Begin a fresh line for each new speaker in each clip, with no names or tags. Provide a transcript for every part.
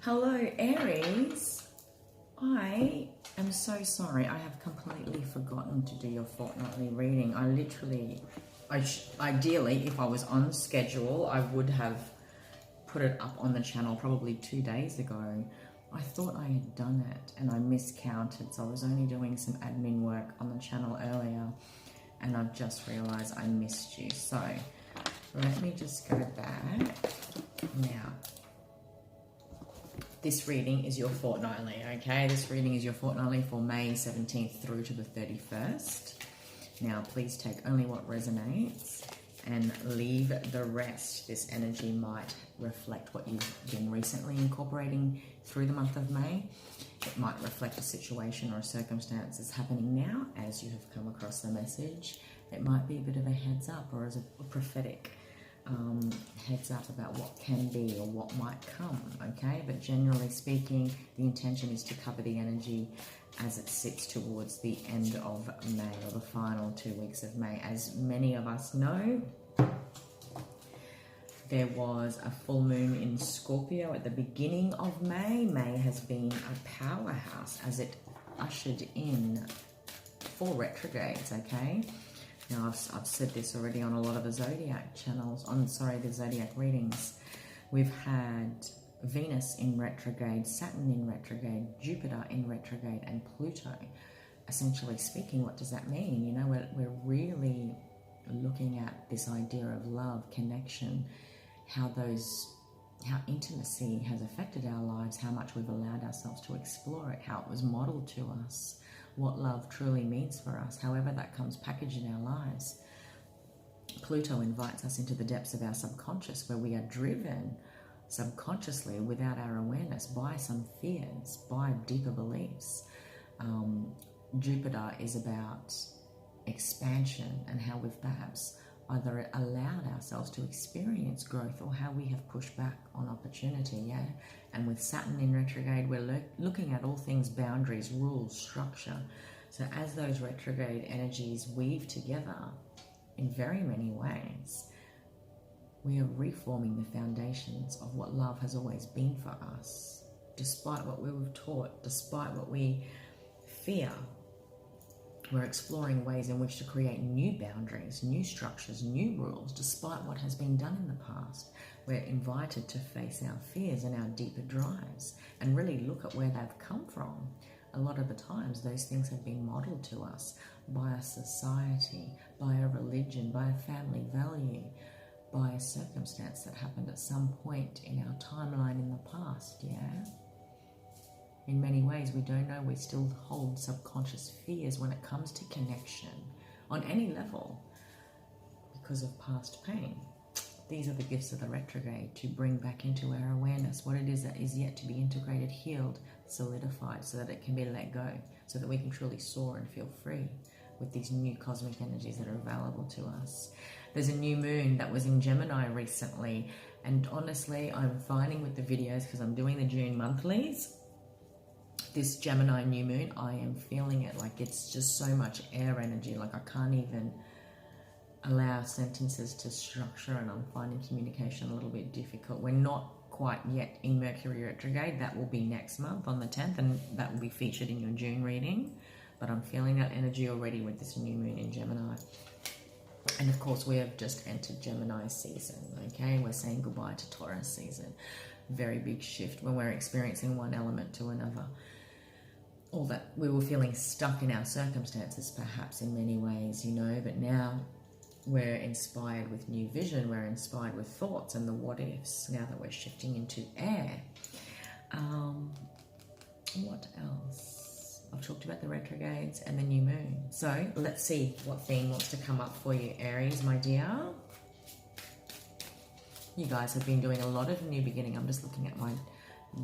Hello, Aries. I am so sorry. I have completely forgotten to do your fortnightly reading. Ideally, if I was on schedule, I would have put it up on the channel probably 2 days ago. I thought I had done it and I miscounted, so I was only doing some admin work on the channel earlier and I've just realized I missed you. So let me just go back now. This reading is your fortnightly, okay? This reading is your fortnightly for May 17th through to the 31st. Now, please take only what resonates and leave the rest. This energy might reflect what you've been recently incorporating through the month of May. It might reflect a situation or a circumstance that's happening now as you have come across the message. It might be a bit of a heads up or as a prophetic heads up about what can be or what might come, okay? But generally speaking, the intention is to cover the energy as it sits towards the end of May, or the final 2 weeks of May. As many of us know, there was a full moon in Scorpio at the beginning of May. May has been a powerhouse as it ushered in 4 retrogrades, okay? Now, I've said this already on a lot of the zodiac channels, the zodiac readings. We've had Venus in retrograde, Saturn in retrograde, Jupiter in retrograde, and Pluto. Essentially speaking, what does that mean? You know, we're really looking at this idea of love, connection, how intimacy has affected our lives, how much we've allowed ourselves to explore it, how it was modeled to us, what love truly means for us, however that comes packaged in our lives. Pluto invites us into the depths of our subconscious, where we are driven subconsciously without our awareness by some fears, by deeper beliefs. Jupiter is about expansion and how we've perhaps either allowed ourselves to experience growth or how we have pushed back on opportunity, yeah? And with Saturn in retrograde, we're looking at all things boundaries, rules, structure. So as those retrograde energies weave together in very many ways, we are reforming the foundations of what love has always been for us. Despite what we were taught, despite what we fear, we're exploring ways in which to create new boundaries, new structures, new rules, despite what has been done in the past. We're invited to face our fears and our deeper drives and really look at where they've come from. A lot of the times, those things have been modeled to us by a society, by a religion, by a family value, by a circumstance that happened at some point in our timeline in the past, yeah? In many ways, we don't know, we still hold subconscious fears when it comes to connection on any level because of past pain. These are the gifts of the retrograde, to bring back into our awareness what it is that is yet to be integrated, healed, solidified, so that it can be let go, so that we can truly soar and feel free with these new cosmic energies that are available to us. There's a new moon that was in Gemini recently, and honestly, I'm finding with the videos, because I'm doing the June monthlies, this Gemini new moon, I am feeling it like it's just so much air energy, like I can't even allow sentences to structure, and I'm finding communication a little bit difficult. We're not quite yet in Mercury retrograde. That will be next month on the 10th, and that will be featured in your June reading. But I'm feeling that energy already with this new moon in Gemini. And of course, we have just entered Gemini season, okay? We're saying goodbye to Taurus season. Very big shift when we're experiencing one element to another. All that we were feeling stuck in our circumstances, perhaps in many ways, you know, but now we're inspired with new vision, we're inspired with thoughts and the what ifs, now that we're shifting into air. What else? I've talked about the retrogrades and the new moon. So let's see what theme wants to come up for you, Aries, my dear. You guys have been doing a lot of new beginning. I'm just looking at my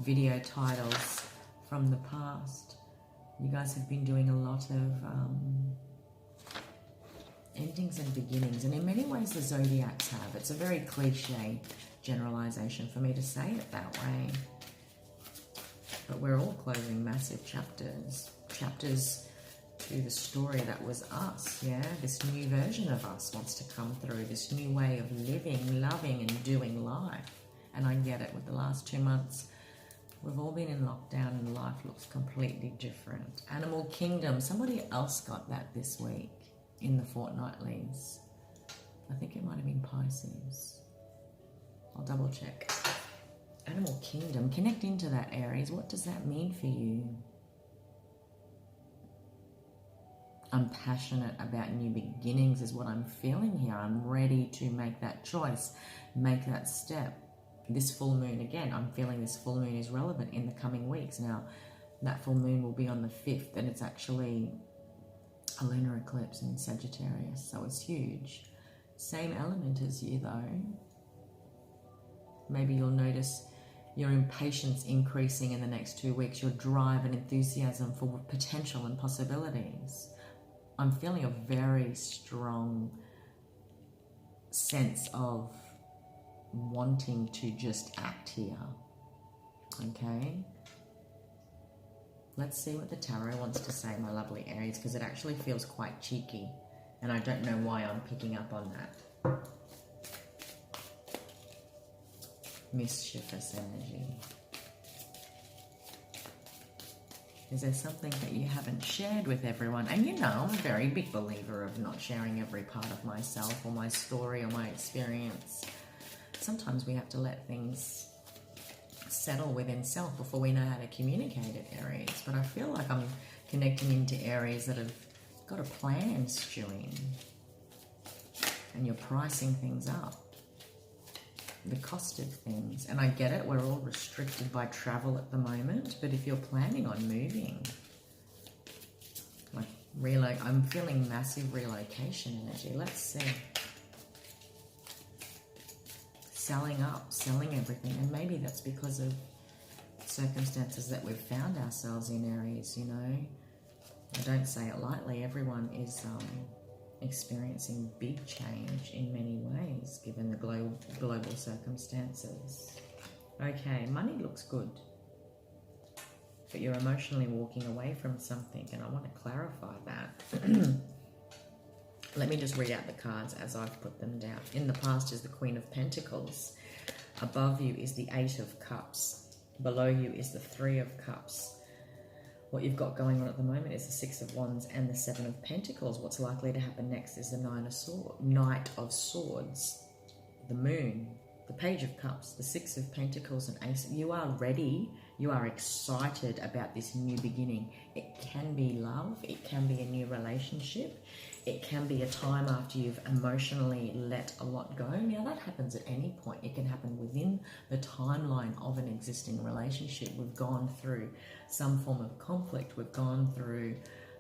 video titles from the past. You guys have been doing a lot of endings and beginnings, and in many ways the zodiacs have. It's a very cliche generalization for me to say it that way, but we're all closing massive chapters to the story that was us, yeah? This new version of us wants to come through, this new way of living, loving, and doing life. And I get it. With the last 2 months We've all been in lockdown and life looks completely different. Animal Kingdom. Somebody else got that this week in the Fortnightlies. I think it might have been Pisces. I'll double check. Animal Kingdom. Connect into that, Aries. What does that mean for you? I'm passionate about new beginnings is what I'm feeling here. I'm ready to make that choice, make that step. This full moon, again, I'm feeling this full moon is relevant in the coming weeks. Now, that full moon will be on the 5th, and it's actually a lunar eclipse in Sagittarius, so it's huge. Same element as you, though. Maybe you'll notice your impatience increasing in the next 2 weeks, your drive and enthusiasm for potential and possibilities. I'm feeling a very strong sense of wanting to just act here. Okay? Let's see what the tarot wants to say, my lovely Aries, because it actually feels quite cheeky, and I don't know why I'm picking up on that. Mischievous energy. Is there something that you haven't shared with everyone? And you know, I'm a very big believer of not sharing every part of myself or my story or my experience. Sometimes we have to let things settle within self before we know how to communicate it, Aries. But I feel like I'm connecting into areas that have got a plan stewing. And you're pricing things up. The cost of things. And I get it, we're all restricted by travel at the moment, but if you're planning on moving, like I'm feeling massive relocation energy. Let's see. Selling up, selling everything, and maybe that's because of circumstances that we've found ourselves in, Aries, you know. I don't say it lightly, everyone is experiencing big change in many ways given the global circumstances. Okay, money looks good, but you're emotionally walking away from something, and I want to clarify that. Let me just read out the cards as I've put them down. In the past is the Queen of Pentacles. Above you is the 8 of Cups. Below you is the 3 of Cups. What you've got going on at the moment is the 6 of Wands and the 7 of Pentacles. What's likely to happen next is the Knight of Swords, the Moon, the Page of Cups, the 6 of Pentacles and Ace. You are ready. You are excited about this new beginning. It can be love. It can be a new relationship. It can be a time after you've emotionally let a lot go. Now, that happens at any point. It can happen within the timeline of an existing relationship. We've gone through some form of conflict. We've gone through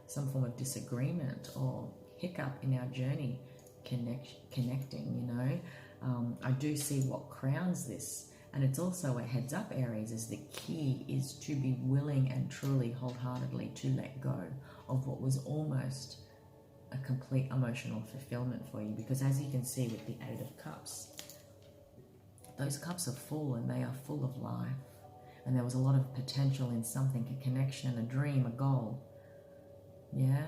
some form of disagreement or hiccup in our journey connecting, you know. I do see what crowns this. And it's also a heads up, Aries, is the key is to be willing and truly wholeheartedly to let go of what was almost a complete emotional fulfillment for you, because as you can see with the 8 of Cups, those cups are full and they are full of life, and there was a lot of potential in something, a connection, a dream, a goal. Yeah,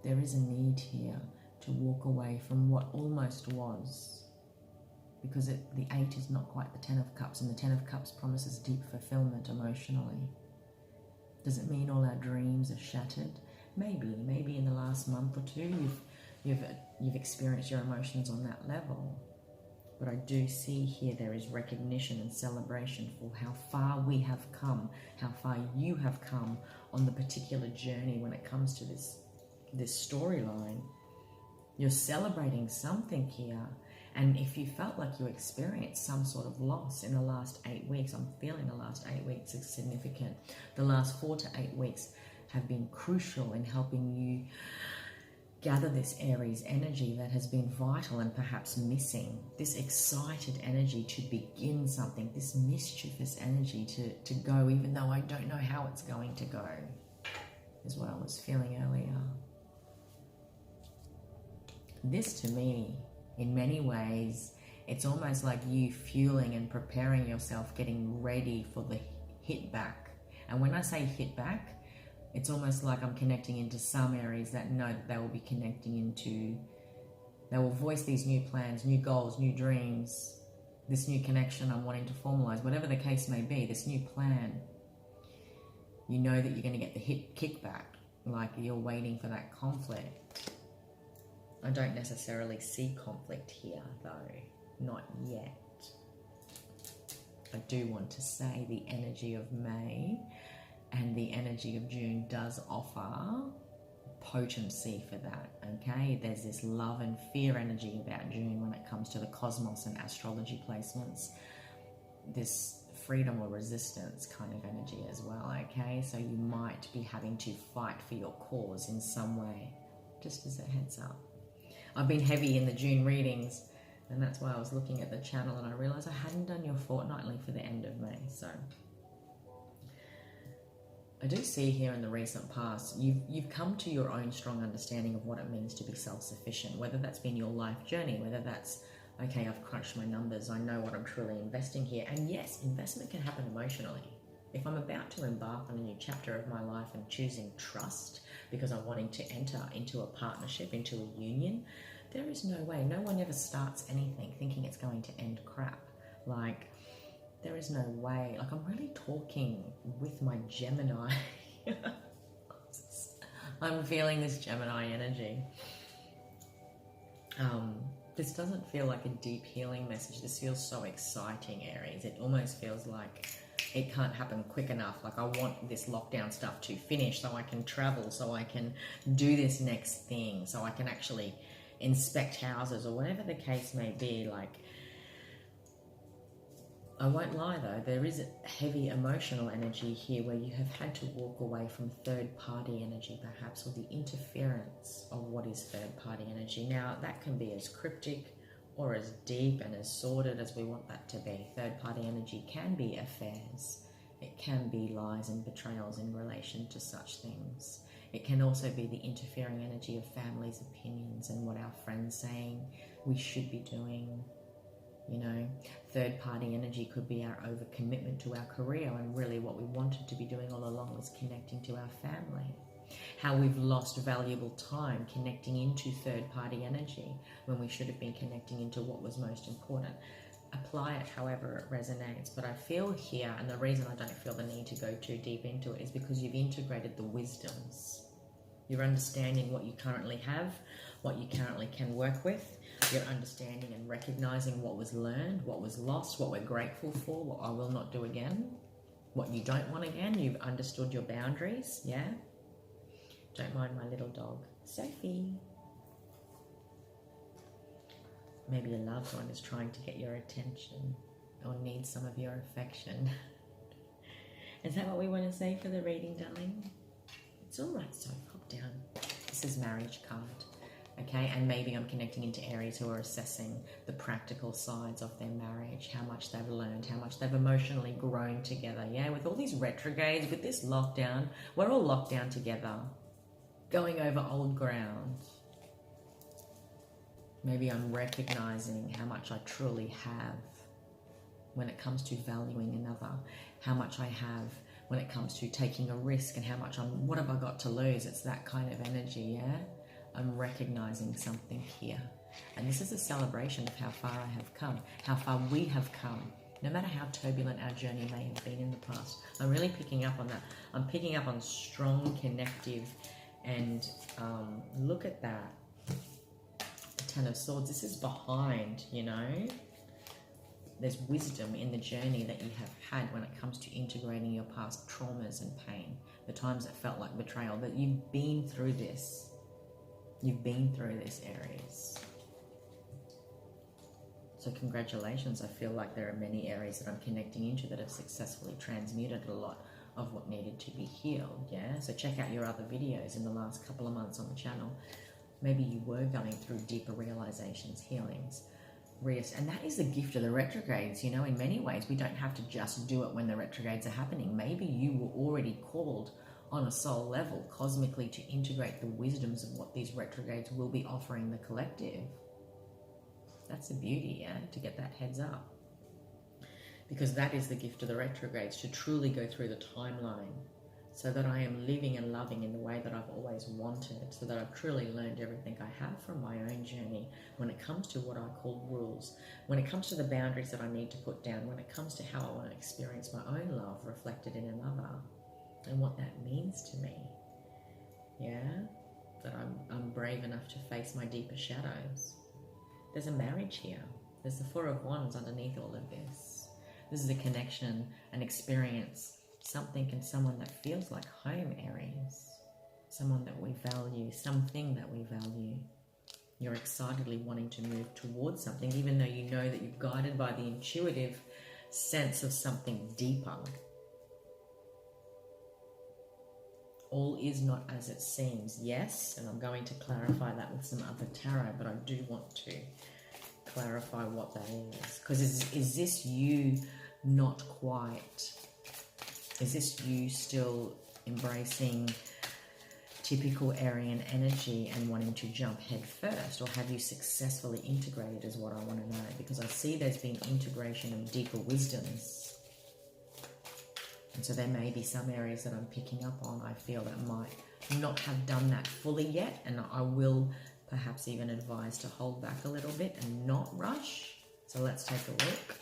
there is a need here to walk away from what almost was, because the 8 is not quite the 10 of Cups, and the 10 of Cups promises deep fulfillment emotionally. Does it mean all our dreams are shattered? Maybe in the last month or two you've experienced your emotions on that level. But I do see here there is recognition and celebration for how far we have come, how far you have come on the particular journey when it comes to this storyline. You're celebrating something here. And if you felt like you experienced some sort of loss in the last 8 weeks, I'm feeling the last 8 weeks is significant. The last 4 to 8 weeks have been crucial in helping you gather this Aries energy that has been vital and perhaps missing. This excited energy to begin something, this mischievous energy to go, even though I don't know how it's going to go, is what I was feeling earlier. This to me, in many ways, it's almost like you fueling and preparing yourself, getting ready for the hit back. And when I say hit back, it's almost like I'm connecting into some areas that know that they will be connecting into, they will voice these new plans, new goals, new dreams, this new connection I'm wanting to formalize, whatever the case may be, this new plan, you know that you're going to get the kickback, like you're waiting for that conflict. I don't necessarily see conflict here though, not yet. I do want to say the energy of May and the energy of June does offer potency for that, okay? There's this love and fear energy about June when it comes to the cosmos and astrology placements. This freedom or resistance kind of energy as well, okay? So you might be having to fight for your cause in some way, just as a heads up. I've been heavy in the June readings, and that's why I was looking at the channel and I realized I hadn't done your fortnightly for the end of May. So I do see here in the recent past, you've come to your own strong understanding of what it means to be self-sufficient, whether that's been your life journey, whether that's, okay, I've crunched my numbers, I know what I'm truly investing here. And yes, investment can happen emotionally. If I'm about to embark on a new chapter of my life and choosing trust because I'm wanting to enter into a partnership, into a union, there is no way. No one ever starts anything thinking it's going to end crap. Like, there is no way. Like, I'm really talking with my Gemini. I'm feeling this Gemini energy. This doesn't feel like a deep healing message. This feels so exciting, Aries. It almost feels like it can't happen quick enough. Like, I want this lockdown stuff to finish so I can travel, so I can do this next thing, so I can actually inspect houses or whatever the case may be. Like, I won't lie though, there is heavy emotional energy here where you have had to walk away from third party energy perhaps, or the interference of what is third party energy. Now that can be as cryptic or as deep and as sordid as we want that to be. Third party energy can be affairs. It can be lies and betrayals in relation to such things. It can also be the interfering energy of families' opinions and what our friends saying we should be doing. You know, third party energy could be our overcommitment to our career, and really what we wanted to be doing all along was connecting to our family. How we've lost valuable time connecting into third party energy when we should have been connecting into what was most important. Apply it however it resonates. But I feel here, and the reason I don't feel the need to go too deep into it is because you've integrated the wisdoms. You're understanding what you currently have, what you currently can work with. You're understanding and recognizing what was learned, what was lost, what we're grateful for, what I will not do again, what you don't want again. You've understood your boundaries, yeah? Don't mind my little dog, Sophie. Maybe a loved one is trying to get your attention or needs some of your affection. Is that what we want to say for the reading, darling? It's all right, so hop down. This is marriage card, okay? And maybe I'm connecting into Aries who are assessing the practical sides of their marriage, how much they've learned, how much they've emotionally grown together, yeah? With all these retrogrades, with this lockdown, we're all locked down together, going over old ground. Maybe I'm recognizing how much I truly have when it comes to valuing another, how much I have when it comes to taking a risk, and how much what have I got to lose? It's that kind of energy, yeah? I'm recognizing something here. And this is a celebration of how far I have come, how far we have come, no matter how turbulent our journey may have been in the past. I'm really picking up on that. I'm picking up on strong, connective, and look at that. The Ten of Swords. This is behind, you know. There's wisdom in the journey that you have had when it comes to integrating your past traumas and pain, the times that felt like betrayal, but you've been through this. You've been through this, Aries. So congratulations. I feel like there are many areas that I'm connecting into that have successfully transmuted a lot of what needed to be healed, yeah? So check out your other videos in the last couple of months on the channel. Maybe you were going through deeper realizations, healings. And that is the gift of the retrogrades, you know, in many ways. We don't have to just do it when the retrogrades are happening. Maybe you were already called on a soul level, cosmically, to integrate the wisdoms of what these retrogrades will be offering the collective. That's the beauty, yeah, to get that heads up. Because that is the gift of the retrogrades, to truly go through the timeline so that I am living and loving in the way that I've always wanted, so that I've truly learned everything I have from my own journey when it comes to what I call rules, when it comes to the boundaries that I need to put down, when it comes to how I want to experience my own love reflected in another, and what that means to me. Yeah, that I'm brave enough to face my deeper shadows. There's a marriage here. There's the Four of Wands underneath all of this. This is a connection, an experience, something and someone that feels like home, Aries. Someone that we value, something that we value. You're excitedly wanting to move towards something, even though you know that you're guided by the intuitive sense of something deeper. All is not as it seems, yes, and I'm going to clarify that with some other tarot, but I do want to clarify what that is. Because is this you not quite... Is this you still embracing typical Aryan energy and wanting to jump head first? Or have you successfully integrated is what I want to know? Because I see there's been integration of deeper wisdoms. And so there may be some areas that I'm picking up on, I feel that might not have done that fully yet. And I will perhaps even advise to hold back a little bit and not rush. So let's take a look.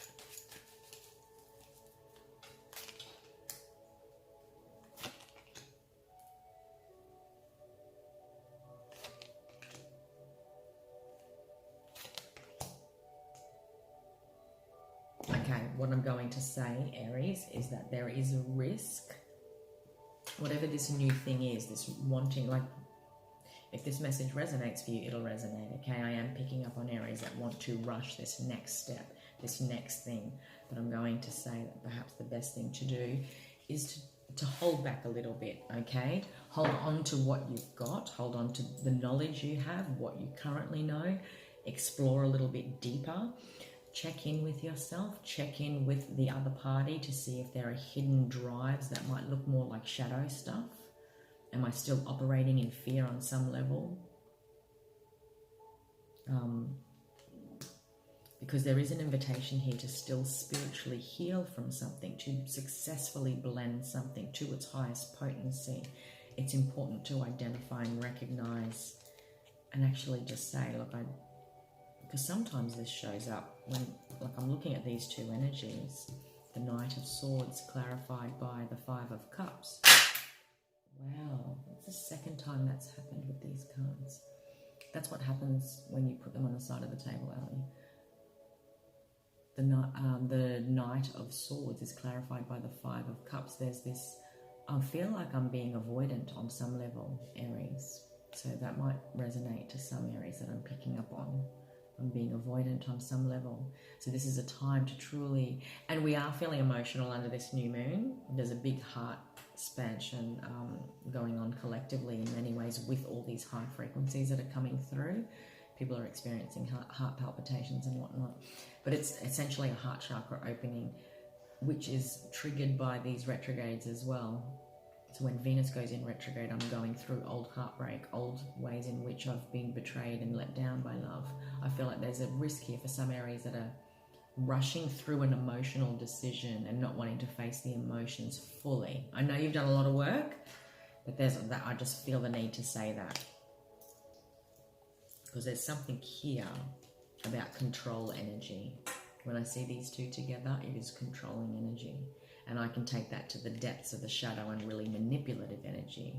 What I'm going to say, Aries, is that there is a risk, whatever this new thing is, this wanting, like, if this message resonates for you, it'll resonate, okay? I am picking up on Aries that want to rush this next step, this next thing, but I'm going to say that perhaps the best thing to do is to hold back a little bit, okay? Hold on to what you've got, hold on to the knowledge you have, what you currently know, explore a little bit deeper. Check in with yourself, check in with the other party to see if there are hidden drives that might look more like shadow stuff. Am I still operating in fear on some level? Because there is an invitation here to still spiritually heal from something, to successfully blend something to its highest potency. It's important to identify and recognize and actually just say, look, because sometimes this shows up when, like, I'm looking at these two energies, the Knight of Swords clarified by the Five of Cups. Wow, that's the second time that's happened with these cards. That's what happens when you put them on the side of the table, Ali. The Knight of Swords is clarified by the Five of Cups. There's this, I feel like I'm being avoidant on some level, Aries. So that might resonate to some Aries that I'm picking up on. I'm being avoidant on some level. So this is a time to truly, and we are feeling emotional under this new moon. There's a big heart expansion going on collectively in many ways with all these high frequencies that are coming through. People are experiencing heart palpitations and whatnot. But it's essentially a heart chakra opening, which is triggered by these retrogrades as well. So when Venus goes in retrograde, I'm going through old heartbreak, old ways in which I've been betrayed and let down by love. I feel like there's a risk here for some areas that are rushing through an emotional decision and not wanting to face the emotions fully. I know you've done a lot of work, but there's that. I just feel the need to say that. Because there's something here about control energy. When I see these two together, it is controlling energy. And I can take that to the depths of the shadow and really manipulative energy.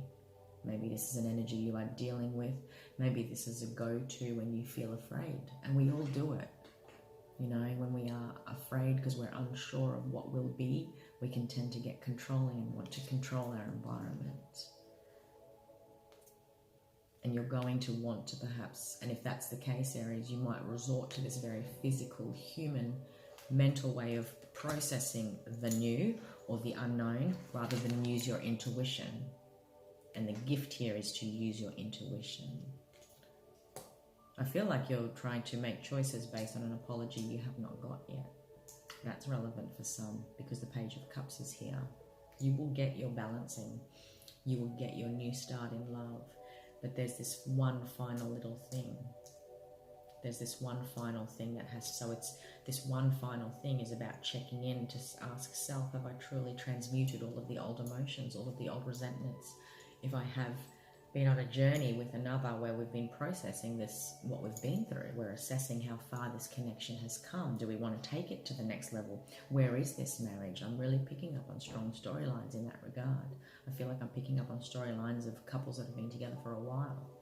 Maybe this is an energy you are dealing with. Maybe this is a go-to when you feel afraid. And we all do it. You know, when we are afraid because we're unsure of what will be, we can tend to get controlling and want to control our environment. And you're going to want to perhaps, and if that's the case, Aries, you might resort to this very physical, human, mental way of processing the new or the unknown rather than use your intuition. And the gift here is to use your intuition. I feel like you're trying to make choices based on an apology you have not got yet. That's relevant for some because the Page of Cups is here. You will get your balancing. You will get your new start in love. But there's this one final little thing. there's this one final thing that has, so it's this one final thing is about checking in to ask self, have I truly transmuted all of the old emotions, all of the old resentments? If I have been on a journey with another where we've been processing this, what we've been through, we're assessing how far this connection has come. Do we want to take it to the next level? Where is this marriage? I'm really picking up on strong storylines in that regard. I feel like I'm picking up on storylines of couples that have been together for a while.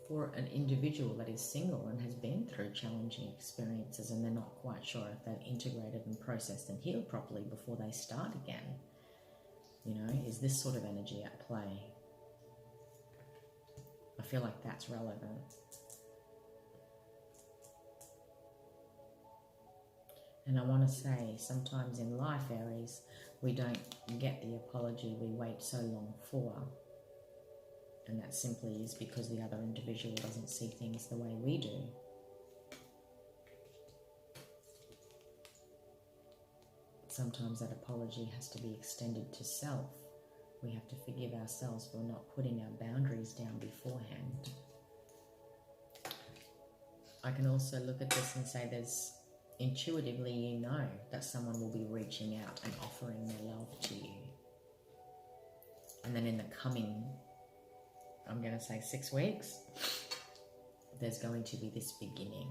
For an individual that is single and has been through challenging experiences and they're not quite sure if they've integrated and processed and healed properly before they start again, you know, is this sort of energy at play? I feel like that's relevant. And I want to say, sometimes in life, Aries, we don't get the apology we wait so long for. And that simply is because the other individual doesn't see things the way we do. Sometimes that apology has to be extended to self. We have to forgive ourselves for not putting our boundaries down beforehand. I can also look at this and say there's intuitively, you know that someone will be reaching out and offering their love to you. And then in the coming, I'm going to say 6 weeks, there's going to be this beginning.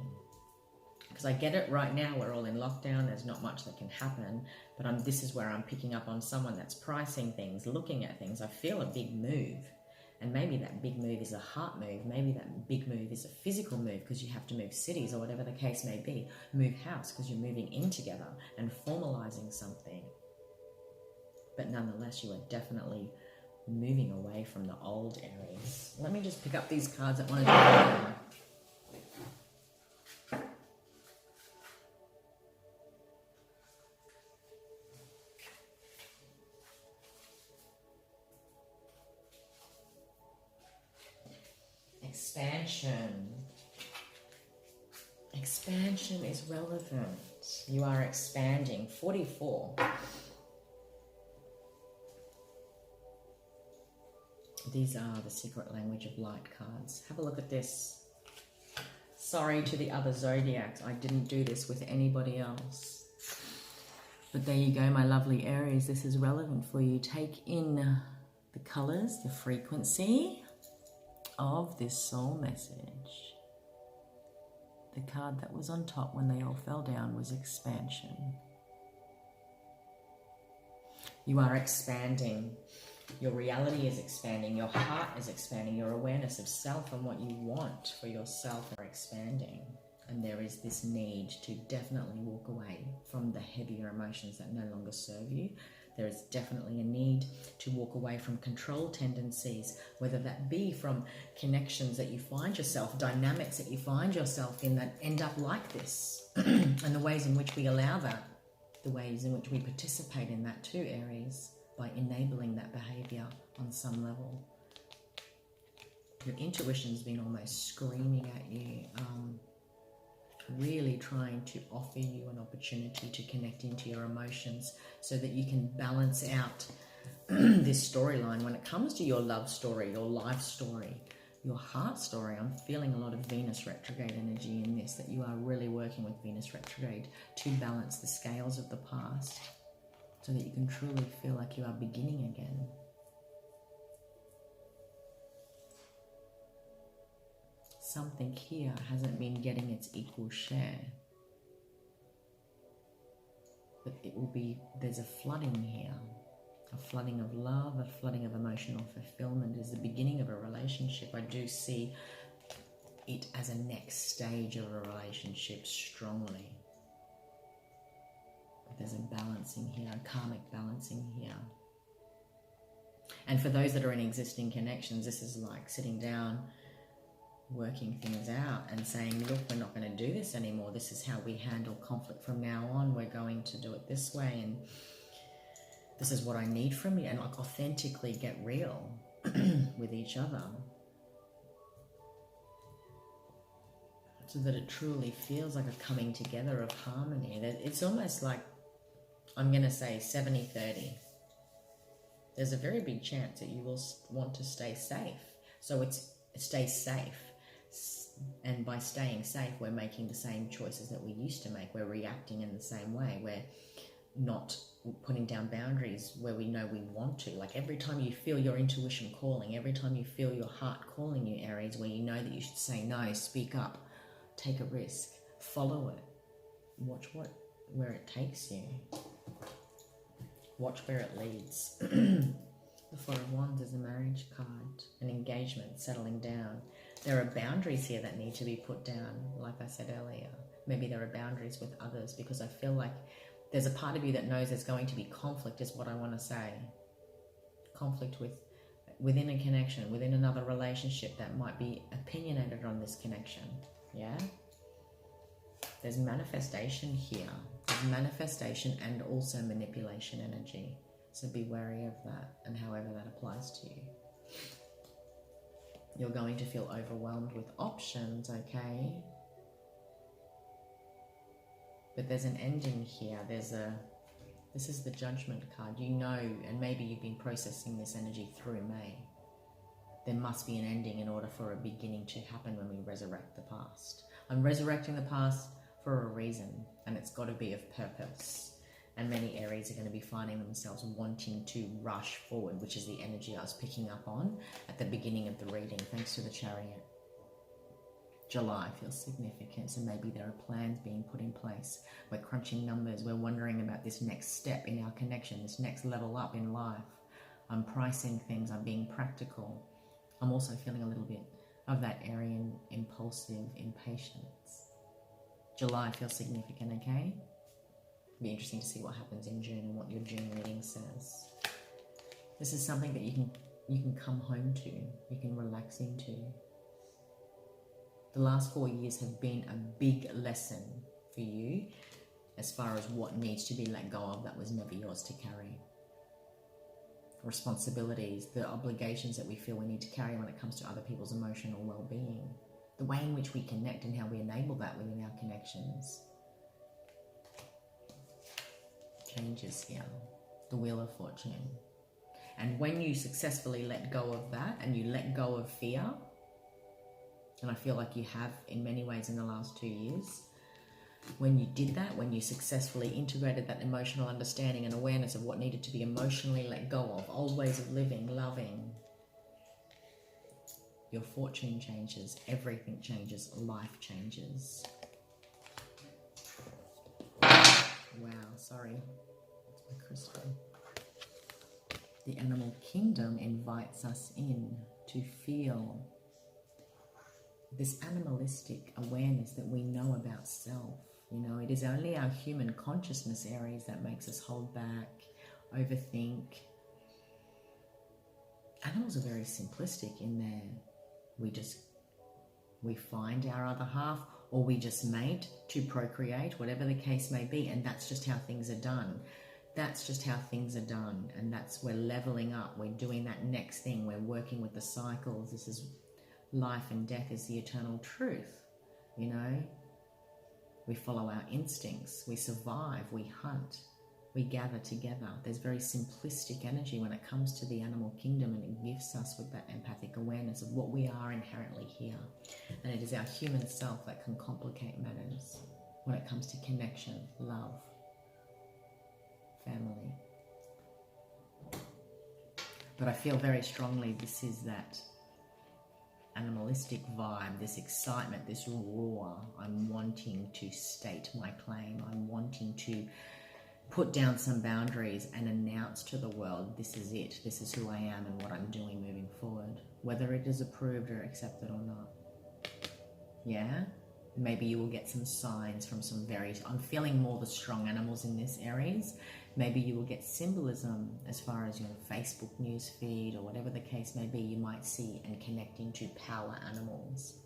Because I get it right now, we're all in lockdown, there's not much that can happen, but this is where I'm picking up on someone that's pricing things, looking at things. I feel a big move, and maybe that big move is a heart move, maybe that big move is a physical move because you have to move cities or whatever the case may be, move house because you're moving in together and formalizing something. But nonetheless, you are definitely moving away from the old Aries. Let me just pick up these cards that want to do. Expansion. Expansion is relevant. You are expanding. 44. These are the secret language of light cards. Have a look at this. Sorry to the other zodiacs, I didn't do this with anybody else. But there you go, my lovely Aries. This is relevant for you. Take in the colors, the frequency of this soul message. The card that was on top when they all fell down was expansion. You are expanding. Your reality is expanding. Your heart is expanding. Your awareness of self and what you want for yourself are expanding. And there is this need to definitely walk away from the heavier emotions that no longer serve you. There is definitely a need to walk away from control tendencies, whether that be from connections that you find yourself, dynamics that you find yourself in that end up like this, and the ways in which we allow that, the ways in which we participate in that too, Aries, by enabling that behavior on some level. Your intuition's been almost screaming at you, really trying to offer you an opportunity to connect into your emotions so that you can balance out this storyline when it comes to your love story, your life story, your heart story. I'm feeling a lot of Venus retrograde energy in this, that you are really working with Venus retrograde to balance the scales of the past so that you can truly feel like you are beginning again. Something here hasn't been getting its equal share. But it will be, there's a flooding here. A flooding of love, a flooding of emotional fulfillment is the beginning of a relationship. I do see it as a next stage of a relationship strongly. There's a balancing here, a karmic balancing here. And for those that are in existing connections, this is like sitting down, working things out and saying, look, we're not going to do this anymore. This is how we handle conflict from now on. We're going to do it this way, and this is what I need from you, and like authentically get real with each other so that it truly feels like a coming together of harmony. It's almost like, I'm going to say 70-30. There's a very big chance that you will want to stay safe. So it's stay safe. And by staying safe, we're making the same choices that we used to make. We're reacting in the same way. We're not putting down boundaries where we know we want to. Like every time you feel your intuition calling, every time you feel your heart calling you, Aries, where you know that you should say no, speak up, take a risk, follow it, watch where it takes you, watch where it leads. The Four of Wands is a marriage card, an engagement, settling down. There are boundaries here that need to be put down, like I said earlier. Maybe there are boundaries with others, because I feel like there's a part of you that knows there's going to be conflict, is what I want to say. Conflict within a connection, within another relationship that might be opinionated on this connection, yeah? There's manifestation here. There's manifestation and also manipulation energy. So be wary of that, and however that applies to you. You're going to feel overwhelmed with options, okay? But there's an ending here. This is the Judgment card. You know, and maybe you've been processing this energy through May. There must be an ending in order for a beginning to happen when we resurrect the past. I'm resurrecting the past for a reason, and it's got to be of purpose. And many Aries are going to be finding themselves wanting to rush forward, which is the energy I was picking up on at the beginning of the reading, thanks to the Chariot. July feels significant, so maybe there are plans being put in place. We're crunching numbers. We're wondering about this next step in our connection, this next level up in life. I'm pricing things. I'm being practical. I'm also feeling a little bit of that Arian impulsive impatience. July feels significant, okay? It'll be interesting to see what happens in June and what your June reading says. This is something that you can come home to, you can relax into. The last 4 years have been a big lesson for you as far as what needs to be let go of that was never yours to carry. Responsibilities, the obligations that we feel we need to carry when it comes to other people's emotional well-being. The way in which we connect and how we enable that within our connections. Changes here. The Wheel of Fortune. And when you successfully let go of that and you let go of fear, and I feel like you have in many ways in the last 2 years, when you did that, when you successfully integrated that emotional understanding and awareness of what needed to be emotionally let go of, old ways of living, loving, your fortune changes, everything changes, life changes. Wow, sorry. That's my crystal. The animal kingdom invites us in to feel this animalistic awareness that we know about self. You know, it is only our human consciousness areas that makes us hold back, overthink. Animals are very simplistic in there. We find our other half, or we just mate to procreate, whatever the case may be, and that's just how things are done. That's just how things are done, and we're leveling up. We're doing that next thing. We're working with the cycles. This is life and death is the eternal truth, you know. We follow our instincts. We survive. We hunt. We gather together. There's very simplistic energy when it comes to the animal kingdom, and it gifts us with that empathic awareness of what we are inherently here. And it is our human self that can complicate matters when it comes to connection, love, family. But I feel very strongly this is that animalistic vibe, this excitement, this roar. I'm wanting to state my claim. I'm wanting to put down some boundaries and announce to the world, this is it. This is who I am and what I'm doing moving forward, whether it is approved or accepted or not. Yeah? Maybe you will get some signs from some I'm feeling more the strong animals in this Aries. Maybe you will get symbolism as far as your Facebook news feed or whatever the case may be. You might see and connect into power animals.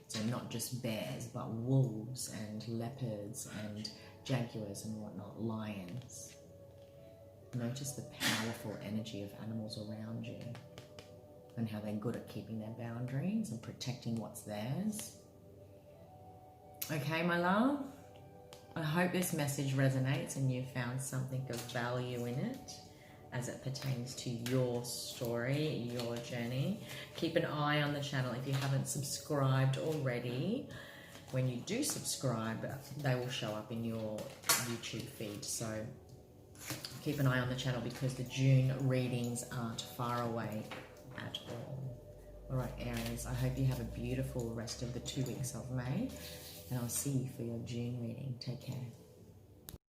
So not just bears, but wolves and leopards and jaguars and whatnot, lions. Notice the powerful energy of animals around you and how they're good at keeping their boundaries and protecting what's theirs. Okay, my love, I hope this message resonates and you found something of value in it. as it pertains to your story, your journey. Keep an eye on the channel if you haven't subscribed already. When you do subscribe, they will show up in your YouTube feed. So keep an eye on the channel because the June readings aren't far away at all. All right, Aries, I hope you have a beautiful rest of the 2 weeks of May, and I'll see you for your June reading. Take care.